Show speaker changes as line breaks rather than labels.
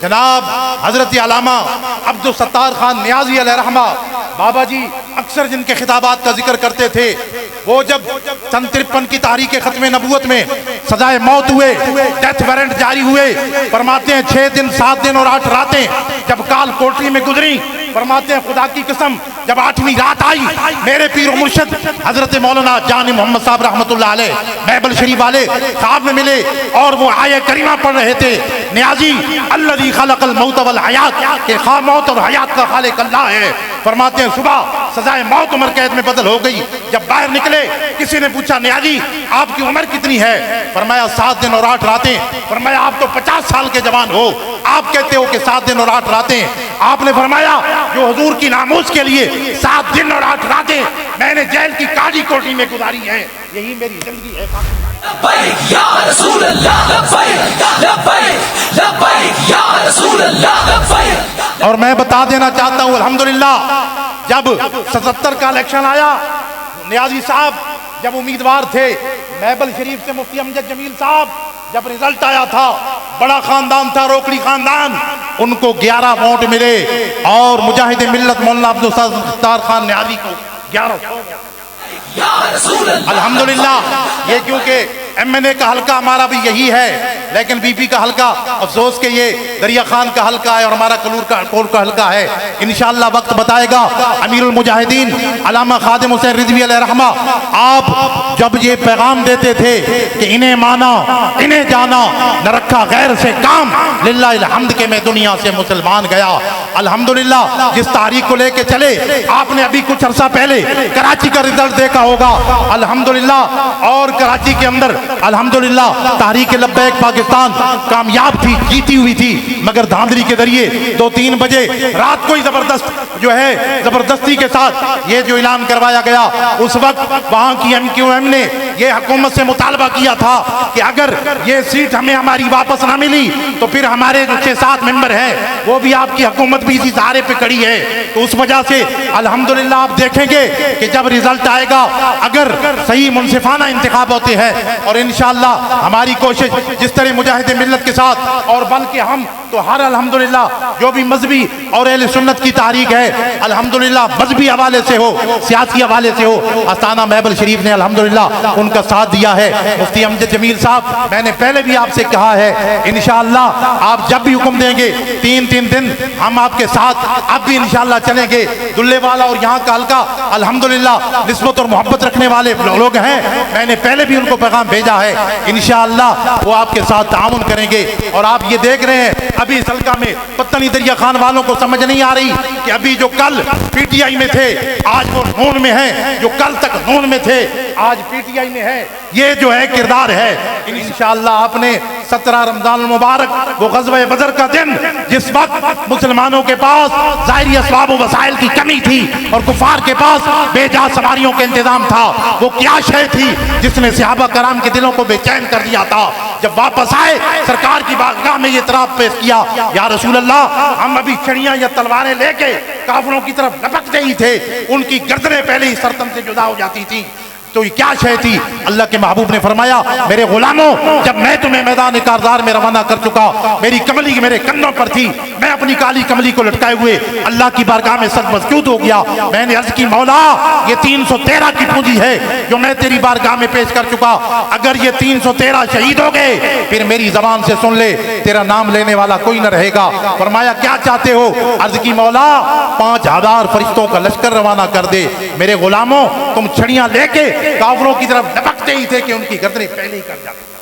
جناب حضرت علامہ عبدالستار خان نیازی علیہ رحمہ بابا جی اکثر جن کے خطابات کا ذکر کرتے تھے، وہ جب سن 53 کی تحریک ختم نبوت میں سزائے موت ہوئے، ڈیتھ وارنٹ جاری ہوئے، فرماتے ہیں 6 دن 7 دن اور 8 راتیں جب کال کوٹری میں گزری، فرماتے ہیں خدا کی قسم جب 8ویں رات آئی، میرے پیر و مرشد حضرت مولانا جان محمد صاحب رحمت اللہ علیہ بائبل شریف والے صاحب میں ملے اور وہ آیہ کریمہ پڑھ رہے تھے، نیازی الذی خلق الموت والحیات، کہ موت اور حیات کا خالق اللہ ہے۔ فرماتے ہیں صبح سزائے موت عمر قید میں بدل ہو گئی، جب باہر نکلے کسی نے پوچھا نیازی آپ کی عمر کتنی ہے؟ فرمایا 7 دن اور 8 راتیں۔ فرمایا آپ تو 50 سال کے جوان ہو، آپ کہتے ہو کہ 7 دن اور 8 راتیں؟ آپ نے فرمایا جو حضور کی ناموس کے لیے 7 دن اور 8 راتیں میں نے جیل کی کالی کوٹری میں گزاری ہیں، یہی میری زندگی ہے۔
لبیک یا رسول اللہ، لبیک لبیک لبیک یا رسول اللہ، لبیک۔
اور میں بتا دینا چاہتا ہوں الحمدللہ جب 77 کا الیکشن آیا، نیازی صاحب جب امیدوار تھے، بائبل شریف سے مفتی امجد جمیل صاحب جب رزلٹ آیا تھا، بڑا خاندان تھا روکڑی خاندان، ان کو 11 ووٹ ملے اور مجاہد ملت مولانا عبدالستار خان نیازی کو 11۔ الحمدللہ یہ کیونکہ ایم این اے کا حلقہ ہمارا بھی یہی ہے، لیکن بی پی کا حلقہ افسوس کہ یہ دریا خان کا حلقہ ہے اور ہمارا کور کا حلقہ ہے۔ انشاءاللہ وقت بتائے گا۔ امیر المجاہدین علامہ خادم حسین رضوی علیہ رحمہ آپ جب یہ پیغام دیتے تھے کہ انہیں مانا انہیں جانا، نہ رکھا غیر سے کام، للہ الحمد کہ میں دنیا سے مسلمان گیا۔ الحمدللہ جس تحریک کو لے کے چلے، آپ نے ابھی کچھ عرصہ پہلے کراچی کا رزلٹ دیکھا ہوگا الحمدللہ، اور کراچی کے اندر الحمدللہ تحریک لبیک پاکستان کامیاب تھی، جیتی ہوئی تھی، مگر دھاندلی کے ذریعے 2-3 بجے رات کو ہی زبردستی کے ساتھ یہ جو اعلان کروایا گیا، اس وقت وہاں کی ایم کیو ایم نے یہ حکومت سے مطالبہ کیا تھا کہ اگر یہ سیٹ ہمیں ہماری واپس نہ ملی تو پھر ہمارے جو 6-7 ممبر ہیں وہ بھی آپ کی حکومت بھی اسی سہارے پہ کڑی ہے۔ تو اس وجہ سے الحمدللہ آپ دیکھیں گے کہ جب رزلٹ آئے گا، اگر صحیح منصفانہ انتخاب ہوتے ہیں، اور انشاءاللہ ہماری کوشش جس طرح مجاہد ملت کے ساتھ، اور بلکہ ہم تو ہر الحمدللہ جو بھی مذہبی اور اہل سنت کی تحریک ہے الحمدللہ مذہبی حوالے سے ہو، سیاسی حوالے سے ہو، آستانہ بائبل شریف نے الحمدللہ ان کا ساتھ دیا ہے۔ مفتی امجد جمیل صاحب میں نے پہلے بھی آپ سے کہا ہے انشاءاللہ آپ جب بھی حکم دیں گے 3 دن ہم آپ کے ساتھ اب بھی انشاءاللہ چلیں گے۔ دلے والا اور یہاں کا حلقہ الحمدللہ نسبت اور محبت رکھنے والے لوگ ہیں، میں نے پہلے بھی ان کو پیغام بھیجا ہے، انشاءاللہ وہ آپ کے ساتھ تعاون کریں گے۔ اور آپ یہ دیکھ رہے ہیں ابھی اس حلقہ میں پتہ نہیں دریا خان والوں کو سمجھ نہیں آ رہی کہ ابھی جو کل پی ٹی آئی میں تھے آج وہ نون میں ہیں، جو کل تک نون میں تھے آج پی ٹی آئی میں ہے، یہ جو ہے کردار ہے۔ انشاءاللہ آپ نے 17 رمضان المبارک وہ غزوہ بدر کا دن جس وقت مسلمانوں کے پاس ظاہری اسباب و وسائل کی کمی تھی اور کفار کے پاس بے جا سواریوں کے انتظام تھا، وہ کیا شے تھی جس نے صحابہ کرام کے دلوں کو بے چین کر دیا تھا؟ جب واپس آئے سرکار کی بارگاہ میں یہ اعتراف پیش کیا، یا رسول اللہ ہم ابھی چھڑیاں یا تلواریں لے کے کافروں کی طرف لپکتے ہی تھے، ان کی گردنیں پہلے ہی سرتن سے جدا ہو جاتی تھی۔ تو یہ کیا شے تھی؟ اللہ کے محبوب نے فرمایا میرے غلاموں جب میں تمہیں میدان کارزار میں روانہ کر چکا، میری کملی میرے کندھوں پر تھی، میں اپنی کالی کملی کو لٹکائے ہوئے اللہ کی بارگاہ میں سر مسجود ہو گیا، میں نے عرض کی مولا یہ 313 کی پونجی ہے جو میں تیری بارگاہ میں پیش کر چکا، اگر یہ 313 شہید ہو گئے پھر میری زبان سے سن لے تیرا نام لینے والا کوئی نہ رہے گا۔ فرمایا کیا چاہتے ہو؟ عرض کی مولا 5000 فرشتوں کا لشکر روانہ کر دے، میرے غلاموں تم چھڑیاں لے کے کافروں کی طرف لپکتے ہی تھے کہ ان کی گردنیں پہلے ہی کر جاتے۔